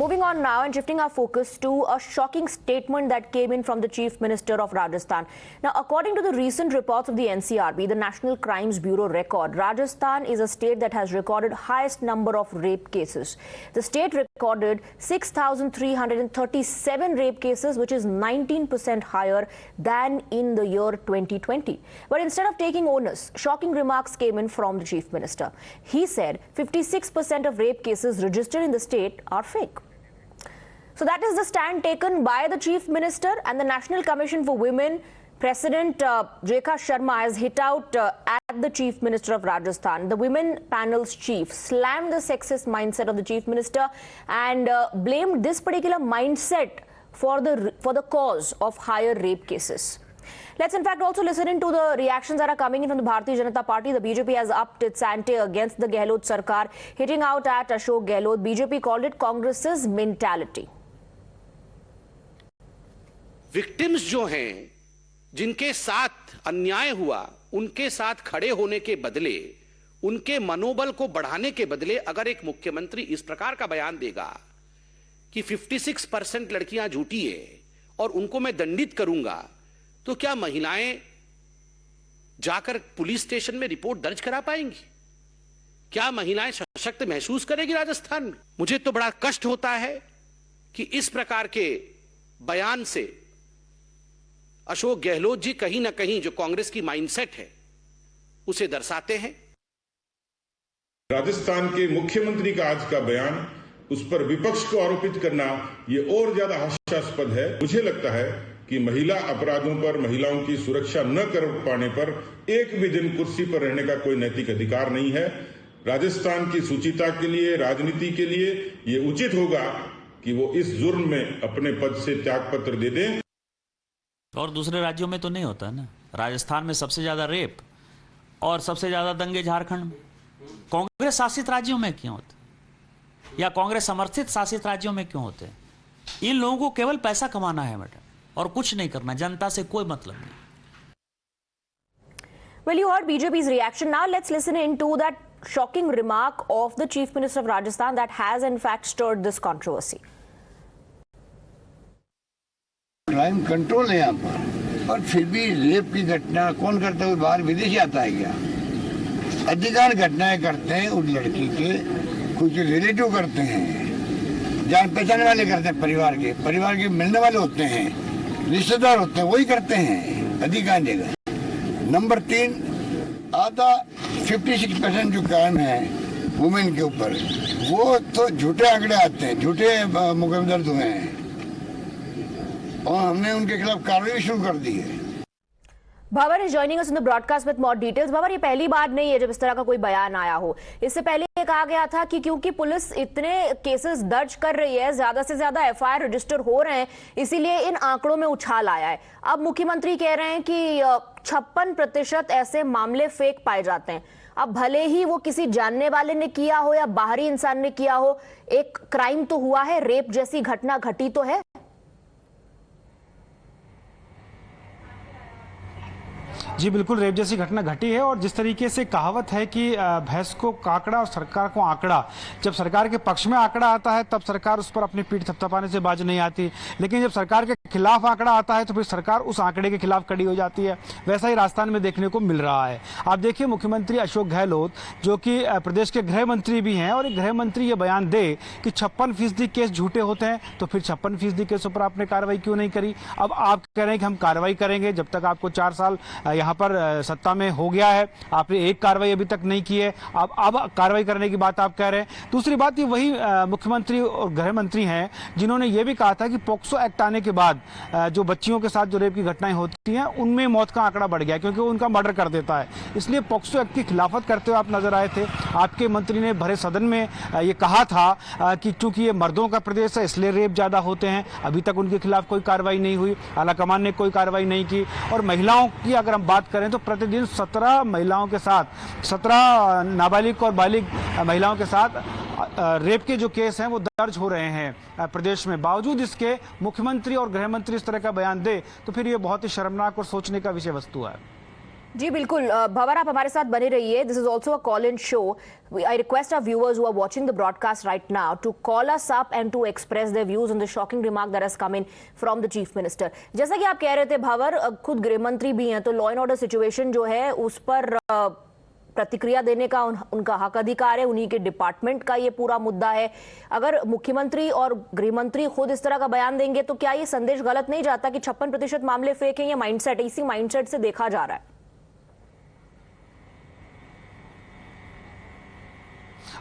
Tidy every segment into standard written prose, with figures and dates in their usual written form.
Moving on now and shifting our focus to a shocking statement that came in from the Chief Minister of Rajasthan. Now, according to the recent reports of the NCRB, the National Crimes Bureau record, Rajasthan is a state that has recorded highest number of rape cases. The state recorded 6,337 rape cases, which is 19% higher than in the year 2020. But instead of taking onus, shocking remarks came in from the Chief Minister. He said 56% of rape cases registered in the state are fake. So that is the stand taken by the Chief Minister, and the National Commission for Women President Rekha Sharma has hit out at the Chief Minister of Rajasthan. The Women Panel's chief slammed the sexist mindset of the Chief Minister and blamed this particular mindset for the cause of higher rape cases. Let's in fact also listen into the reactions that are coming in from the Bharatiya Janata Party. The BJP has upped its ante against the Gehlot Sarkar, hitting out at Ashok Gehlot. BJP called it Congress's mentality. Victims जो हैं, जिनके साथ अन्याय हुआ, उनके साथ खड़े होने के बदले, उनके मनोबल को बढ़ाने के बदले अगर एक मुख्यमंत्री इस प्रकार का बयान देगा कि 56% लड़कियां झूठी है और उनको मैं दंडित करूंगा, तो क्या महिलाएं जाकर पुलिस स्टेशन में रिपोर्ट दर्ज करा पाएंगी? क्या महिलाएं सशक्त महसूस करेगी राजस्थान में? मुझे तो बड़ा कष्ट होता है कि इस प्रकार के बयान से अशोक गहलोत जी कहीं ना कहीं जो कांग्रेस की माइंडसेट है उसे दर्शाते हैं। राजस्थान के मुख्यमंत्री का आज का बयान, उस पर विपक्ष को आरोपित करना, ये और ज्यादा हास्यास्पद है। मुझे लगता है कि महिला अपराधों पर, महिलाओं की सुरक्षा न कर पाने पर एक भी दिन कुर्सी पर रहने का कोई नैतिक अधिकार नहीं है। राजस्थान की सुचिता के लिए, राजनीति के लिए ये उचित होगा कि वो इस जुर्म में अपने पद से त्यागपत्र दे दें। और दूसरे राज्यों में तो नहीं होता ना। राजस्थान में सबसे ज्यादा रेप और सबसे ज्यादा दंगे झारखंड में। कांग्रेस शासित राज्यों में क्यों होते, या कांग्रेस समर्थित शासित राज्यों में क्यों होते? इन लोगों को केवल पैसा कमाना है बेटा, और कुछ नहीं करना, जनता से कोई मतलब नहीं। Well, you heard BJP's reaction. Now let's listen into that shocking remark of the Chief Minister of Rajasthan that has in fact stirred this controversy. Crime control है यहाँ पर, और फिर भी रेप की घटना कौन करता है? बाहर विदेशी आता है क्या? अधिकार घटनाएं करते हैं उस लड़की के कुछ रिलेटिव करते हैं, जान पहचान वाले करते हैं, परिवार के मिलने वाले होते हैं, रिश्तेदार होते हैं, वही करते हैं अधिकार जगह। नंबर 3, आधा 56% जो क्राइम है वुमेन के ऊपर, वो तो झूठे आंकड़े आते हैं, झूठे मुकदमे दर्ज हुए हैं, और हमने उनके खिलाफ कार्रवाई शुरू कर दी है। भवर is joining us in the broadcast with more details. भवर, ये पहली बार नहीं है जब इस तरह का कोई बयान आया हो। इससे पहले ये कहा गया था कि क्योंकि पुलिस इतने केसेस दर्ज कर रही है, ज्यादा से ज्यादा एफआईआर रजिस्टर हो रहे हैं, इसीलिए इन आंकड़ों में उछाल आया है। अब मुख्यमंत्री कह रहे हैं कि 56% ऐसे मामले फेक पाए जाते हैं। अब भले ही वो किसी जानने वाले ने किया हो या बाहरी इंसान ने किया हो, एक क्राइम तो हुआ है, रेप जैसी घटना घटी तो है। जी बिल्कुल, रेप जैसी घटना घटी है। और जिस तरीके से कहावत है कि भैंस को काकड़ा और सरकार को आंकड़ा, जब सरकार के पक्ष में आंकड़ा आता है तब सरकार उस पर अपनी पीठ थपथपाने से बाज नहीं आती, लेकिन जब सरकार के खिलाफ आंकड़ा आता है तो फिर सरकार उस आंकड़े के खिलाफ खड़ी हो जाती है। वैसा ही राजस्थान में देखने को मिल रहा है। आप देखिए, मुख्यमंत्री अशोक गहलोत जो कि प्रदेश के गृह मंत्री भी हैं, और एक गृह मंत्री ये बयान दे कि 56% केस झूठे होते हैं, तो फिर 56% केसों पर आपने कार्रवाई क्यों नहीं करी? अब आप कह रहे हैं कि हम कार्रवाई करेंगे, जब तक आपको 4 साल यहाँ पर सत्ता में हो गया है, आपने एक कार्रवाई अभी तक नहीं की है, अब कार्रवाई करने की बात आप कह रहे हैं। दूसरी बात, ये वही मुख्यमंत्री और गृह मंत्री हैं जिन्होंने ये भी कहा था कि पॉक्सो एक्ट आने के बाद जो बच्चियों के साथ जो रेप की घटनाएं होती हैं उनमें मौत का आंकड़ा बढ़ गया, क्योंकि उनका मर्डर कर देता है। इसलिए पॉक्सो एक्ट की खिलाफत करते हुए आप नजर आए थे। आपके मंत्री ने भरे सदन में ये कहा था कि चूंकि ये मर्दों का प्रदेश है इसलिए रेप ज्यादा होते हैं। अभी तक उनके खिलाफ कोई कार्रवाई नहीं हुई, आलाकमान ने कोई कार्रवाई नहीं की। और महिलाओं की अगर हम बात करें तो प्रतिदिन 17 महिलाओं के साथ, 17 नाबालिग और बालिग महिलाओं के साथ रेप के जो केस हैं वो दर्ज हो रहे हैं प्रदेश में। बावजूद इसके मुख्यमंत्री और गृह मंत्री इस तरह का बयान दे तो फिर ये बहुत ही शर्मनाक और सोचने का विषय वस्तु है। जी बिल्कुल भंवर, आप हमारे साथ बने रहिए. This is also a call in show. I request our viewers who are watching the broadcast right now to call us up and to express their views on the shocking remark that has come in from the chief minister. जैसा कि आप कह रहे थे भंवर, खुद गृह मंत्री भी हैं, तो लॉ एंड ऑर्डर सिचुएशन जो है उस पर प्रतिक्रिया देने का उनका हक अधिकार है. उन्हीं के डिपार्टमेंट का ये पूरा मुद्दा है. अगर मुख्यमंत्री और गृह मंत्री खुद इस तरह का बयान देंगे तो क्या ये संदेश गलत नहीं जाता कि 56% मामले फेक हैं? ये माइंडसेट, इसी माइंडसेट से देखा जा रहा है.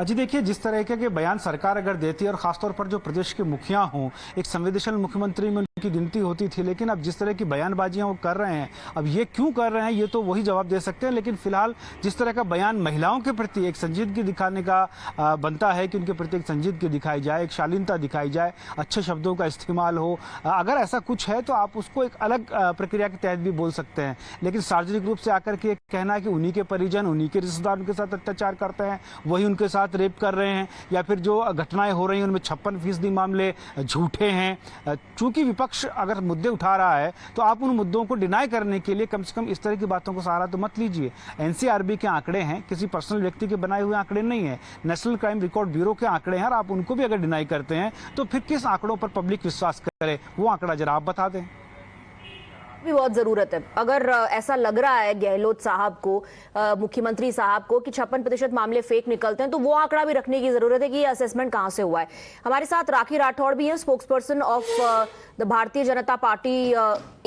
जी देखिए, जिस तरह के बयान सरकार अगर देती है और खासतौर पर जो प्रदेश के मुखिया हों, एक संवेदनशील मुख्यमंत्री में उनकी गिनती होती थी, लेकिन अब जिस तरह की बयानबाजियां वो कर रहे हैं, अब ये क्यों कर रहे हैं ये तो वही जवाब दे सकते हैं. लेकिन फिलहाल जिस तरह का बयान महिलाओं के प्रति एक संजीदगी दिखाने का बनता है कि उनके प्रति एक संजीदगी दिखाई जाए, एक शालीनता दिखाई जाए, अच्छे शब्दों का इस्तेमाल हो, अगर ऐसा कुछ है तो आप उसको एक अलग प्रक्रिया के तहत भी बोल सकते हैं. लेकिन सार्वजनिक रूप से आकर के कहना है कि उन्हीं के परिजन, उन्हीं के रिश्तेदार उनके साथ अत्याचार करते हैं, वही उनके साथ रेप कर रहे हैं, या फिर जो घटनाएं हो रही हैं उनमें 56% मामले झूठे हैं. चूंकि विपक्ष अगर मुद्दे उठा रहा है तो आप उन मुद्दों को डिनाई करने के लिए कम से कम इस तरह की बातों को सहारा तो मत लीजिए. एनसीआरबी के आंकड़े हैं, किसी पर्सनल व्यक्ति के बनाए हुए आंकड़े नहीं है, नेशनल क्राइम रिकॉर्ड ब्यूरो के आंकड़े हैं. और आप उनको भी अगर डिनाई करते हैं तो फिर किस आंकड़ों पर पब्लिक विश्वास करे, वो आंकड़ा जरा आप बता दें. भी बहुत जरूरत है. अगर ऐसा लग रहा है गहलोत साहब को, मुख्यमंत्री साहब को, कि 56% मामले फेक निकलते हैं, तो वो आंकड़ा भी रखने की जरूरत है कि ये असेसमेंट कहां से हुआ है. हमारे साथ राखी राठौड़ भी हैं, spokesperson of the Bharatiya Janata party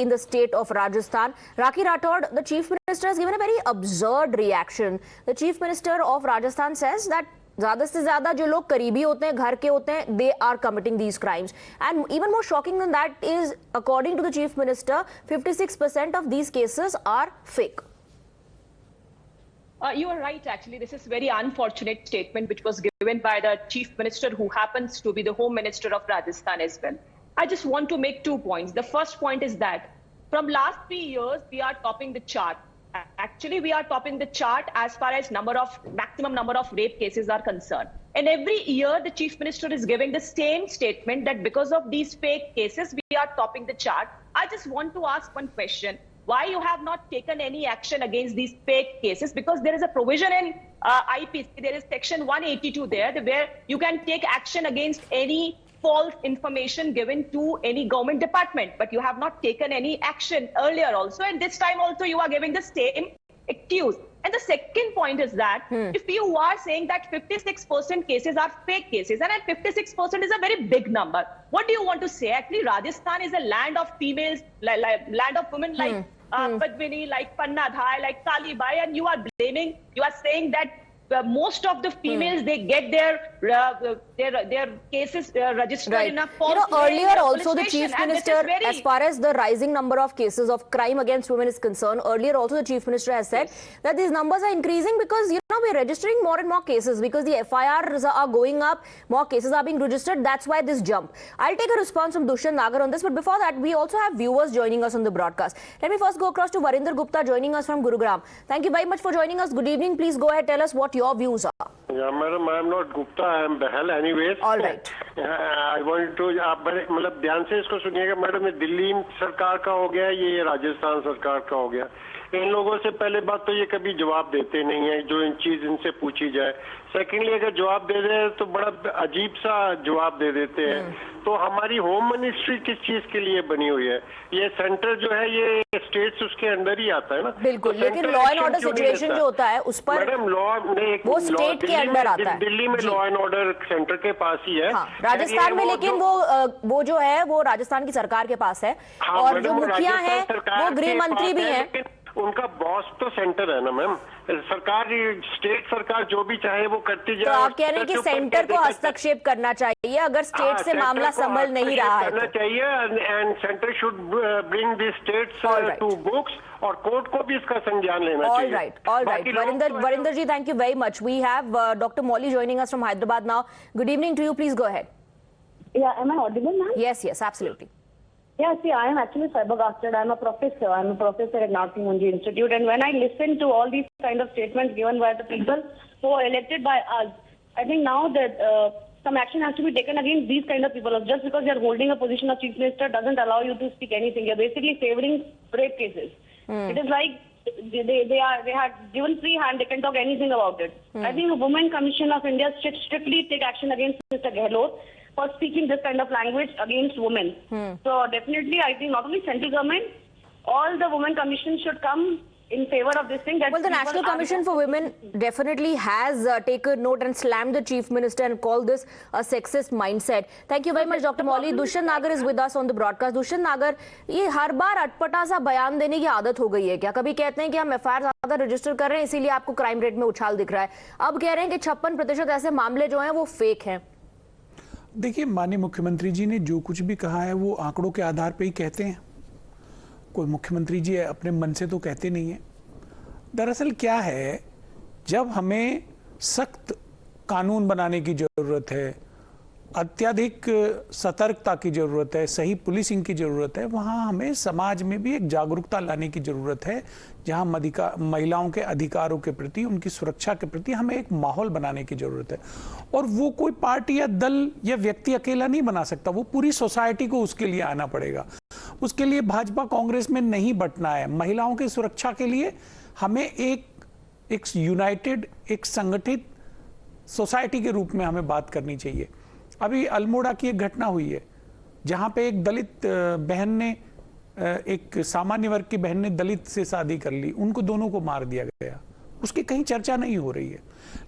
in the state of Rajasthan. Rakhi Rathore, the chief minister has given a very absurd reaction. The chief minister of Rajasthan says that ज्यादा से ज्यादा जो लोग करीबी होते हैं, घर के होते हैं, they are committing these crimes. And even more shocking than that is, according to the chief minister, 56% of these cases are fake. You are right, actually. This is a very unfortunate statement which was given by the chief minister, who happens to be the home minister of Rajasthan as well. I just want to make 2 points. The first point is that from last 3 years, we are topping the chart. Actually, we are topping the chart as far as maximum number of rape cases are concerned. And every year, the chief minister is giving the same statement that because of these fake cases, we are topping the chart. I just want to ask one question. Why you have not taken any action against these fake cases? Because there is a provision in IPC, there is section 182 there, where you can take action against any false information given to any government department, but you have not taken any action earlier also, and this time also you are giving the same excuse. And the second point is that if you are saying that 56% cases are fake cases, and at 56% is a very big number, what do you want to say? Actually, Rajasthan is a land of females, land of women like Padmini, like Panna Dhai, like Kali Bai, and you are saying that most of the females, they get their cases registered in a false way. Earlier also the chief minister, as far as the rising number of cases of crime against women is concerned, earlier also the chief minister has said that these numbers are increasing because we're registering more and more cases, because the FIRs are going up, more cases are being registered. That's why this jump. I'll take a response from Dushyant Nagar on this, but before that, we also have viewers joining us on the broadcast. Let me first go across to Varinder Gupta joining us from Gurugram. Thank you very much for joining us. Good evening. Please go ahead, tell us what your views are. Yeah, madam, I am not Gupta, I am Behal anyways. All right. I want to, आप बड़े मतलब ध्यान से इसको सुनिएगा madam. ये दिल्ली सरकार का हो गया, ये राजस्थान सरकार का हो गया. इन लोगों से पहले बात तो ये कभी जवाब देते नहीं है जो इन चीज इनसे पूछी जाए. सेकेंडली, अगर जवाब दे रहे हैं तो बड़ा अजीब सा जवाब दे देते हैं. तो हमारी होम मिनिस्ट्री किस चीज के लिए बनी हुई है? ये सेंटर जो है ये स्टेट्स उसके अंदर ही आता है ना. बिल्कुल, तो लेकिन लॉ एंड ऑर्डर सिचुएशन जो होता है उस पर मैडम वो स्टेट के अंदर आता है. दिल्ली में लॉ एंड ऑर्डर सेंटर के पास ही है. हाँ, राजस्थान में लेकिन वो जो है वो राजस्थान की सरकार के पास है. और जो मुखिया है वो गृह मंत्री भी है. उनका बॉस तो सेंटर है ना मैम. सरकार, स्टेट सरकार जो भी चाहे वो करती जाए. तो आप कह रहे हैं कि सेंटर को हस्तक्षेप करना चाहिए अगर स्टेट से मामला संभल नहीं रहा है. करना चाहिए, and centre should bring the states to books, और कोर्ट को भी इसका संज्ञान लेना चाहिए. All right. Varinder ji, thank you very much. We have Dr. Molly joining us from Hyderabad now. Good evening to you. Please go ahead. Yeah, am I audible, ma'am? Yes, absolutely. Yeah, see, I am actually cybergasted. I'm a professor. I'm a professor at Narsi Munji Institute. And when I listen to all these kind of statements given by the people who are elected by us, I think now that some action has to be taken against these kind of people. Just because you're holding a position of chief minister doesn't allow you to speak anything. You're basically favoring rape cases. It is like they had given free hand. They can talk anything about it. I think the Women Commission of India should strictly take action against Mr. Gehlot for speaking this kind of language against women. So definitely, I think not only central government, all the women commission should come in favor of this thing. That well, the National Commission for Women definitely has taken note and slammed the Chief Minister and called this a sexist mindset. Thank you very much, Dr. Mauly. Dushyant Nagar is with us on the broadcast. Dushyant Nagar, ये हर बार अटपटा सा बयान देने की आदत हो गई है क्या? कभी कहते हैं कि हम एफआईआर ज्यादा रजिस्टर कर रहे हैं इसीलिए आपको क्राइम रेट में उछाल दिख रहा है, अब कह रहे हैं कि 56% ऐसे मामले जो हैं वो फेक हैं। देखिए, माननीय मुख्यमंत्री जी ने जो कुछ भी कहा है वो आंकड़ों के आधार पर ही कहते हैं। कोई मुख्यमंत्री जी अपने मन से तो कहते नहीं है। दरअसल क्या है, जब हमें सख्त कानून बनाने की जरूरत है, अत्यधिक सतर्कता की जरूरत है, सही पुलिसिंग की जरूरत है, वहाँ हमें समाज में भी एक जागरूकता लाने की जरूरत है, जहाँ महिलाओं के अधिकारों के प्रति, उनकी सुरक्षा के प्रति हमें एक माहौल बनाने की जरूरत है। और वो कोई पार्टी या दल या व्यक्ति अकेला नहीं बना सकता, वो पूरी सोसाइटी को उसके लिए आना पड़ेगा। उसके लिए भाजपा कांग्रेस में नहीं बंटना है। महिलाओं की सुरक्षा के लिए हमें एक यूनाइटेड, एक संगठित सोसाइटी के रूप में हमें बात करनी चाहिए। अभी अल्मोड़ा की एक घटना हुई है जहां पे एक दलित बहन ने, एक सामान्य वर्ग की बहन ने दलित से शादी कर ली, उनको दोनों को मार दिया गया, उसकी कहीं चर्चा नहीं हो रही है,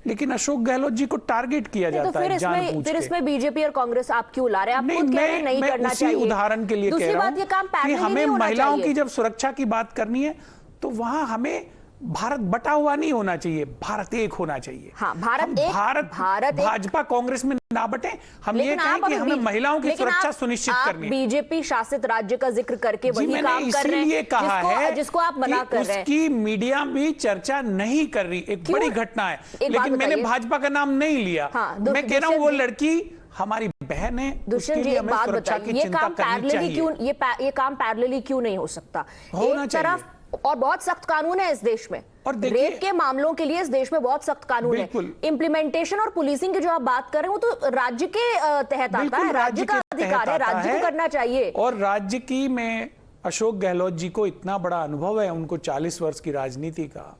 लेकिन अशोक गहलोत जी को टारगेट किया जाता है जानबूझ के। फिर इसमें बीजेपी और कांग्रेस आप क्यों ला रहे हैं? आप खुद कह रहे हैं नहीं करना चाहिए। उदाहरण के लिए कह रहा हूं कि हमें महिलाओं की जब सुरक्षा की बात करनी है तो वहां हमें भारत बटा हुआ नहीं होना चाहिए, भारत एक होना चाहिए। हाँ, भारत भाजपा कांग्रेस में ना बटे। हम ये कहें कि हमें महिलाओं की सुरक्षा सुनिश्चित करनी है। बीजेपी शासित राज्य का जिक्र करके वही काम कर रहे हैं, कहा है जिसको आप मना कर रहे हैं। उसकी मीडिया भी चर्चा नहीं कर रही, एक बड़ी घटना है, लेकिन मैंने भाजपा का नाम नहीं लिया। मैं कह रहा हूं वो लड़की हमारी बहन है, दुष्यंत जी, एक बात बताइए, ये काम पैरेलली क्यों नहीं हो सकता? एक तरफ और बहुत सख्त कानून है इस देश में, और रेप के मामलों के लिए इस देश में बहुत सख्त कानून है। इम्प्लीमेंटेशन और पुलिसिंग की जो आप बात कर रहे हो तो राज्य के तहत आता है, राज्य का अधिकार है, राज्य को करना चाहिए। और राज्य की में अशोक गहलोत जी को इतना बड़ा अनुभव है, उनको 40 वर्ष की राजनीति का,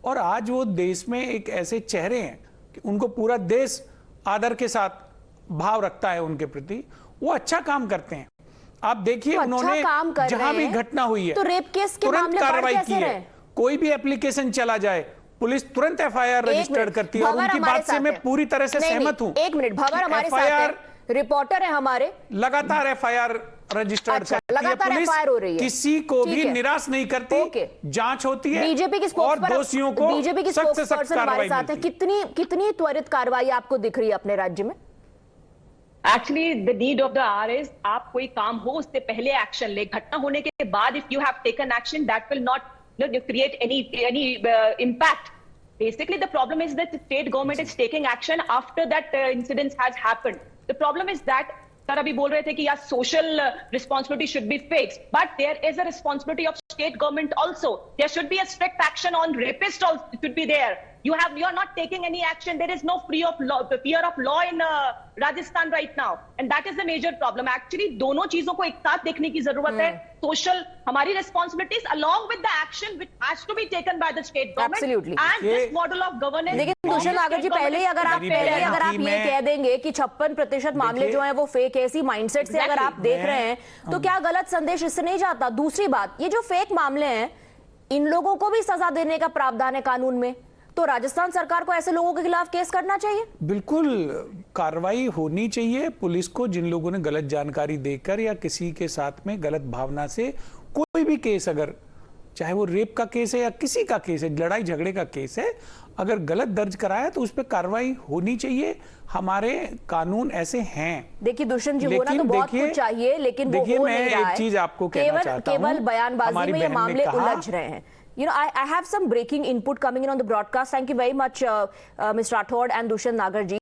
और आज वो देश में एक ऐसे चेहरे हैं कि उनको पूरा देश आदर के साथ भाव रखता है उनके प्रति, वो अच्छा काम करते हैं। आप देखिए, उन्होंने जहां भी घटना हुई है तो रेप केस के तुरंत कार्रवाई की है। कोई भी एप्लीकेशन चला जाए, पुलिस तुरंत एफआईआर रजिस्टर्ड करती है, और उनकी बात से मैं पूरी तरह से सहमत हूं। एक मिनट, भवर हमारे साथ है, रिपोर्टर है हमारे, लगातार एफआईआर रजिस्टर्ड करती है पुलिस, किसी को भी निराश नहीं करती, जांच होती है और दोषियों को सख्त से सख्त कार्रवाई मिलती है। कितनी त्वरित कार्रवाई आपको दिख रही है अपने राज्य में? Actually, the need of the hour is आप कोई काम हो उससे पहले एक्शन ले, घटना होने के बाद if you have taken action that will not create any impact. Basically, the problem is that the state government is taking action after that incident has happened. The problem is that sir अभी बोल रहे थे कि यार social responsibility should be fixed, but there is a responsibility of state government also. There should be a strict action on rapists also should be there. You are not taking any action. There is no fear of law in Rajasthan right now, and that is the major problem. Actually, दोनों चीजों को एक साथ देखने की जरूरत है. Social हमारी responsibilities along with the action which has to be taken by the state government. Absolutely. And this model of governance. लेकिन दुष्यंत नागर जी, पहले अगर आप ये कह देंगे कि 56% मामले जो हैं वो फेक है, इसी माइंडसेट से अगर आप देख रहे हैं तो क्या गलत संदेश इससे नहीं जाता? दूसरी बात, ये जो फेक मामले हैं, इन लोगों को भी सजा देने का प्रावधान है कानून में, तो राजस्थान सरकार को ऐसे लोगों के खिलाफ केस करना चाहिए। बिल्कुल कार्रवाई होनी चाहिए। पुलिस को जिन लोगों ने गलत जानकारी देकर या किसी के साथ में गलत भावना से कोई भी केस, अगर चाहे वो रेप का केस है या किसी का केस है, लड़ाई झगड़े का केस है, अगर गलत दर्ज कराया तो उस पर कार्रवाई होनी चाहिए। हमारे कानून ऐसे हैं। देखिए दुष्यंत जी, होना तो बहुत कुछ चाहिए, लेकिन वो हो नहीं रहा है। एक चीज आपको कहना चाहता हूं, केवल बयानबाजी में ये मामले उलझ रहे हैं। You know, I have some breaking input coming in on the broadcast. Thank you very much, Mr. Rathod and Dushyant Nagar ji.